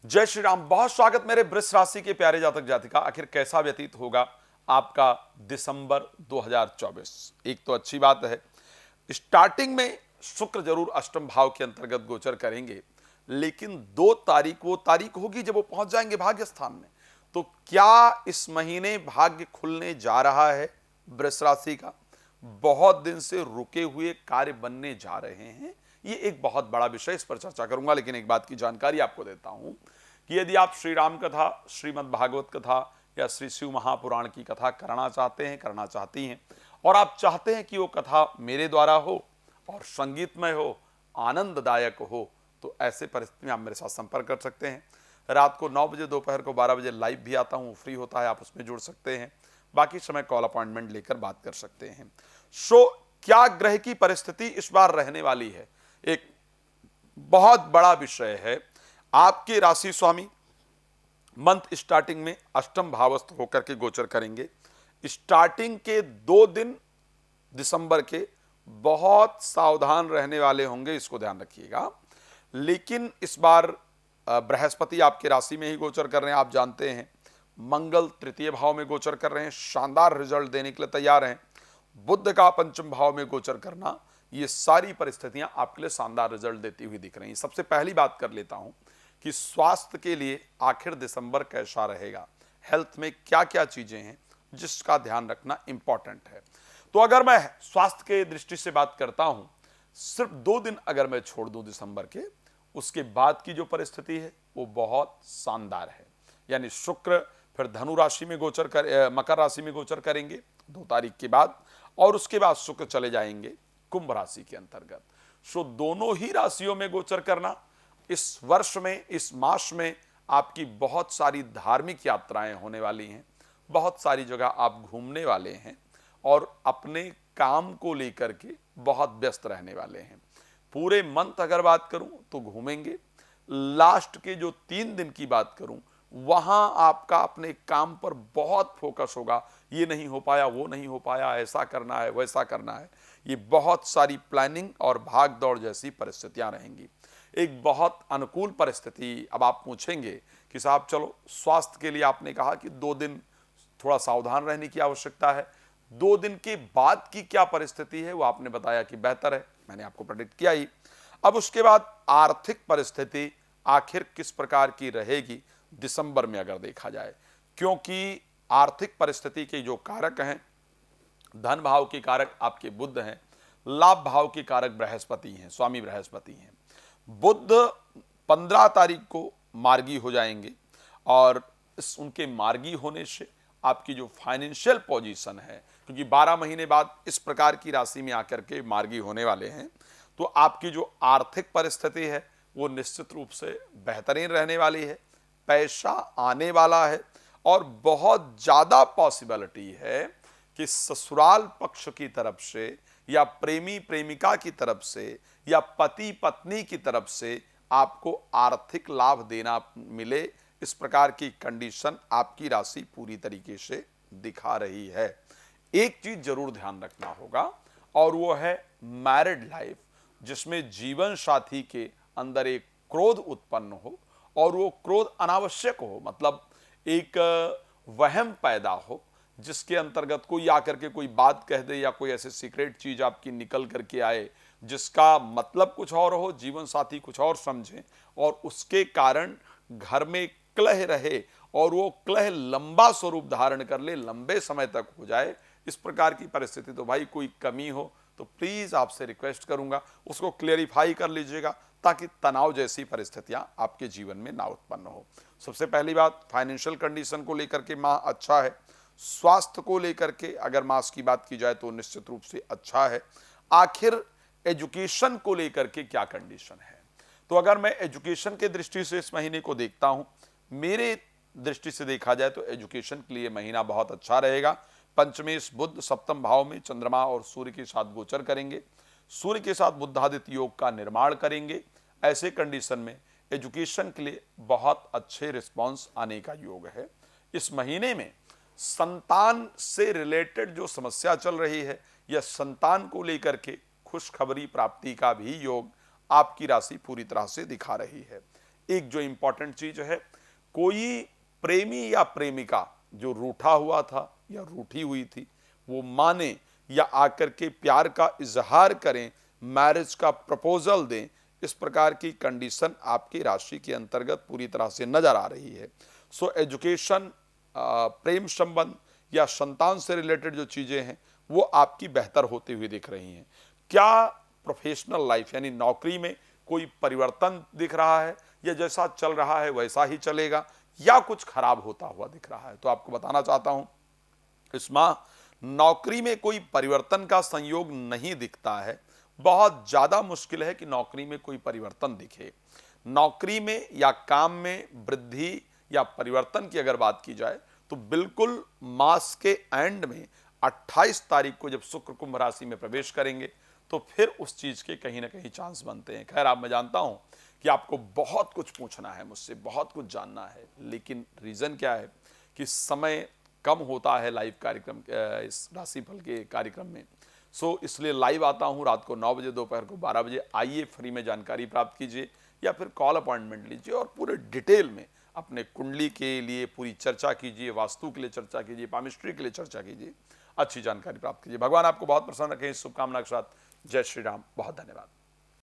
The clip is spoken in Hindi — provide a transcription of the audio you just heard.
जय श्री राम। बहुत स्वागत मेरे वृष राशि के प्यारे जातक जातिका। आखिर कैसा व्यतीत होगा आपका दिसंबर 2024? एक तो अच्छी बात है, स्टार्टिंग में शुक्र जरूर अष्टम भाव के अंतर्गत गोचर करेंगे, लेकिन 2 तारीख वो तारीख होगी जब वो पहुंच जाएंगे भाग्य स्थान में। तो क्या इस महीने भाग्य खुलने जा रहा है वृष राशि का? बहुत दिन से रुके हुए कार्य बनने जा रहे हैं। ये एक बहुत बड़ा विषय, इस पर चर्चा करूंगा, लेकिन एक बात की जानकारी आपको देता हूं कि यदि आप श्री राम कथा, श्रीमद् भागवत कथा या श्री शिव महापुराण की कथा करना चाहते हैं, करना चाहती हैं, और आप चाहते हैं कि वो कथा मेरे द्वारा हो और संगीतमय हो, आनंददायक हो, तो ऐसे परिस्थिति में आप मेरे साथ संपर्क कर सकते हैं। रात को 9 बजे, दोपहर को 12 बजे लाइव भी आता हूँ, फ्री होता है, आप उसमें जुड़ सकते हैं। बाकी समय कॉल अपॉइंटमेंट लेकर बात कर सकते हैं। क्या ग्रह की परिस्थिति इस बार रहने वाली है, एक बहुत बड़ा विषय है। आपके राशि स्वामी मंथ स्टार्टिंग में अष्टम भावस्थ होकर के गोचर करेंगे। स्टार्टिंग के 2 दिन दिसंबर के बहुत सावधान रहने वाले होंगे, इसको ध्यान रखिएगा। लेकिन इस बार बृहस्पति आपके राशि में ही गोचर कर रहे हैं, आप जानते हैं। मंगल तृतीय भाव में गोचर कर रहे हैं, शानदार रिजल्ट देने के लिए तैयार हैं। बुध का पंचम भाव में गोचर करना, ये सारी परिस्थितियां आपके लिए शानदार रिजल्ट देती हुई दिख रही हैं। सबसे पहली बात कर लेता हूं कि स्वास्थ्य के लिए आखिर दिसंबर कैसा रहेगा, हेल्थ में क्या क्या चीजें हैं जिसका ध्यान रखना इंपॉर्टेंट है। तो अगर मैं स्वास्थ्य के दृष्टि से बात करता हूं, सिर्फ 2 दिन अगर मैं छोड़ दूं दिसंबर के, उसके बाद की जो परिस्थिति है वो बहुत शानदार है। यानी शुक्र फिर धनु राशि में गोचर कर मकर राशि में गोचर करेंगे 2 तारीख के बाद, और उसके बाद शुक्र चले जाएंगे कुंभ राशि के अंतर्गत। सो दोनों ही राशियों में गोचर करना इस वर्ष में, इस मास में आपकी बहुत सारी धार्मिक यात्राएं होने वाली हैं, बहुत सारी जगह आप घूमने वाले हैं और अपने काम को लेकर के बहुत व्यस्त रहने वाले हैं। पूरे मंथ अगर बात करूं तो घूमेंगे। लास्ट के जो 3 दिन की बात करूं, वहां आपका अपने काम पर बहुत फोकस होगा। ये नहीं हो पाया, वो नहीं हो पाया, ऐसा करना है, वैसा करना है। ये बहुत सारी प्लानिंग और भाग दौड़ जैसी परिस्थितियां रहेंगी। एक बहुत अनुकूल परिस्थिति। अब आप पूछेंगे कि साहब चलो, स्वास्थ्य के लिए आपने कहा कि 2 दिन थोड़ा सावधान रहने की आवश्यकता है, 2 दिन के बाद की क्या परिस्थिति है वो आपने बताया कि बेहतर है, मैंने आपको प्रेडिक्ट किया ही। अब उसके बाद आर्थिक परिस्थिति आखिर किस प्रकार की रहेगी दिसंबर में अगर देखा जाए, क्योंकि आर्थिक परिस्थिति के जो कारक हैं, धन भाव के कारक आपके बुध हैं, लाभ भाव के कारक बृहस्पति हैं, स्वामी बृहस्पति हैं। बुध 15 तारीख को मार्गी हो जाएंगे, और इस उनके मार्गी होने से आपकी जो फाइनेंशियल पोजीशन है, क्योंकि 12 महीने बाद इस प्रकार की राशि में आकर के मार्गी होने वाले हैं, तो आपकी जो आर्थिक परिस्थिति है वो निश्चित रूप से बेहतरीन रहने वाली है। पैसा आने वाला है, और बहुत ज़्यादा पॉसिबिलिटी है कि ससुराल पक्ष की तरफ से या प्रेमी प्रेमिका की तरफ से या पति पत्नी की तरफ से आपको आर्थिक लाभ देना मिले। इस प्रकार की कंडीशन आपकी राशि पूरी तरीके से दिखा रही है। एक चीज जरूर ध्यान रखना होगा, और वो है मैरिड लाइफ, जिसमें जीवन साथी के अंदर एक क्रोध उत्पन्न हो, और वो क्रोध अनावश्यक हो, मतलब एक वहम पैदा हो जिसके अंतर्गत कोई आकर के कोई बात कह दे या कोई ऐसे सीक्रेट चीज आपकी निकल करके आए जिसका मतलब कुछ और हो, जीवन साथी कुछ और समझे, और उसके कारण घर में क्लह रहे और वो क्लह लंबा स्वरूप धारण कर ले, लंबे समय तक हो जाए। इस प्रकार की परिस्थिति तो भाई कोई कमी हो तो प्लीज आपसे रिक्वेस्ट करूंगा उसको क्लियरिफाई कर लीजिएगा, ताकि तनाव जैसी परिस्थितियां आपके जीवन में ना उत्पन्न हो। सबसे पहली बात, फाइनेंशियल कंडीशन को लेकर के माह अच्छा है। स्वास्थ्य को लेकर के अगर मास की बात की जाए तो निश्चित रूप से अच्छा है। आखिर एजुकेशन को लेकर के क्या कंडीशन है, तो अगर मैं एजुकेशन के दृष्टि से इस महीने को देखता हूं, मेरे दृष्टि से देखा जाए तो एजुकेशन के लिए महीना बहुत अच्छा रहेगा। पंचमेश बुध सप्तम भाव में चंद्रमा और सूर्य के साथ गोचर करेंगे, सूर्य के साथ बुधादित्य योग का निर्माण करेंगे। ऐसे कंडीशन में एजुकेशन के लिए बहुत अच्छे रिस्पॉन्स आने का योग है। इस महीने में संतान से रिलेटेड जो समस्या चल रही है या संतान को लेकर के खुशखबरी प्राप्ति का भी योग आपकी राशि पूरी तरह से दिखा रही है। एक जो इंपॉर्टेंट चीज है, कोई प्रेमी या प्रेमिका जो रूठा हुआ था या रूठी हुई थी, वो माने या आकर के प्यार का इजहार करें, मैरिज का प्रपोजल दें, इस प्रकार की कंडीशन आपकी राशि के अंतर्गत पूरी तरह से नजर आ रही है। सो एजुकेशन, प्रेम संबंध या संतान से रिलेटेड जो चीजें हैं वो आपकी बेहतर होती हुई दिख रही हैं। क्या प्रोफेशनल लाइफ यानी नौकरी में कोई परिवर्तन दिख रहा है, या जैसा चल रहा है वैसा ही चलेगा, या कुछ खराब होता हुआ दिख रहा है? तो आपको बताना चाहता हूं, इस माह नौकरी में कोई परिवर्तन का संयोग नहीं दिखता है। बहुत ज्यादा मुश्किल है कि नौकरी में कोई परिवर्तन दिखे। नौकरी में या काम में वृद्धि या परिवर्तन की अगर बात की जाए तो बिल्कुल मास के एंड में 28 तारीख को जब शुक्र कुंभ राशि में प्रवेश करेंगे तो फिर उस चीज के कहीं ना कहीं चांस बनते हैं। खैर, आप, मैं जानता हूं कि आपको बहुत कुछ पूछना है मुझसे, बहुत कुछ जानना है, लेकिन रीजन क्या है कि समय कम होता है लाइव कार्यक्रम, इस राशिफल के कार्यक्रम में। सो इसलिए लाइव आता हूं रात को 9 बजे, दोपहर को 12 बजे। आइए, फ्री में जानकारी प्राप्त कीजिए या फिर कॉल अपॉइंटमेंट लीजिए और पूरे डिटेल में अपने कुंडली के लिए पूरी चर्चा कीजिए, वास्तु के लिए चर्चा कीजिए, पामिस्ट्री के लिए चर्चा कीजिए, अच्छी जानकारी प्राप्त कीजिए। भगवान आपको बहुत प्रसन्न रखें, इस शुभकामना के साथ जय श्री राम। बहुत धन्यवाद।